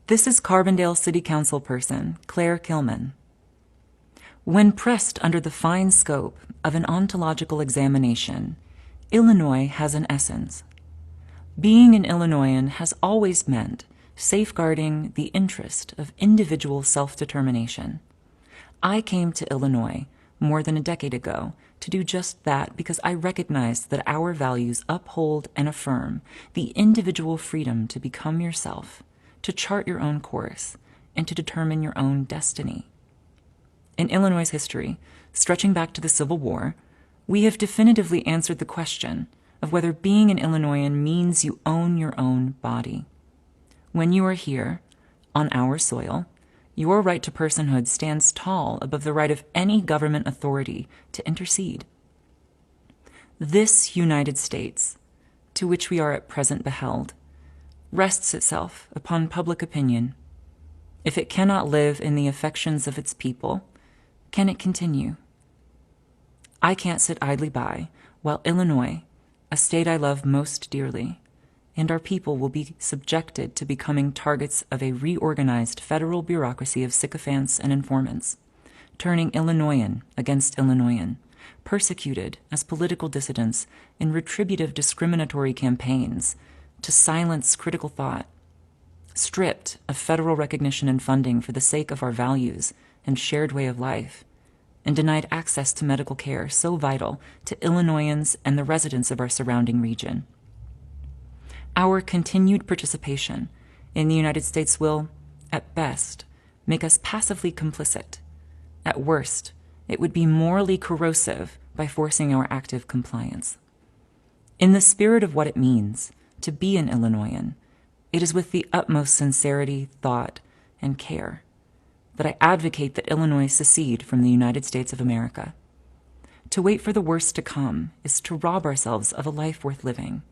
This is Carbondale City Councilperson Clare Killman. When pressed under the fine scope of an ontological examination, Illinois has an essence. Being an Illinoisan has always meant safeguarding the interest of individual self-determination. I came to Illinois more than a decade ago to do just that because I recognized that our values uphold and affirm the individual freedom to become yourself, to chart your own course, and to determine your own destiny. In Illinois' history, stretching back to the Civil War, we have definitively answered the question of whether being an Illinoisan means you own your own body. When you are here, on our soil, your right to personhood stands tall above the right of any government authority to intercede. This United States, to which we are at present beheld, rests itself upon public opinion. If it cannot live in the affections of its people, can it continue? I can't sit idly by while Illinois, a state I love most dearly, and our people will be subjected to becoming targets of a reorganized federal bureaucracy of sycophants and informants, turning Illinoisan against Illinoisan, persecuted as political dissidents in retributive discriminatory campaigns to silence critical thought, stripped of federal recognition and funding for the sake of our values and shared way of life, and denied access to medical care so vital to Illinoisans and the residents of our surrounding region. Our continued participation in the United States will, at best, make us passively complicit. At worst, it would be morally corrosive by forcing our active compliance. In the spirit of what it means to be an Illinoisan, it is with the utmost sincerity, thought, and care that I advocate that Illinois secede from the United States of America. To wait for the worst to come is to rob ourselves of a life worth living.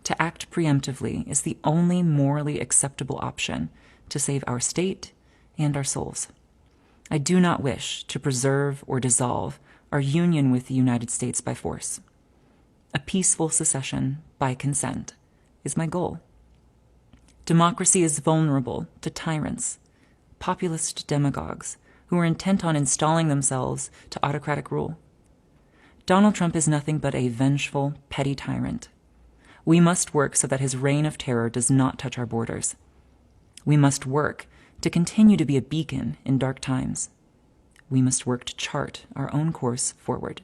To act preemptively is the only morally acceptable option to save our state and our souls. I do not wish to preserve or dissolve our union with the United States by force. A peaceful secession by consent is my goal. Democracy is vulnerable to tyrants, populist demagogues who are intent on installing themselves to autocratic rule. Donald Trump is nothing but a vengeful, petty tyrant. We must work so that his reign of terror does not touch our borders. We must work to continue to be a beacon in dark times. We must work to chart our own course forward.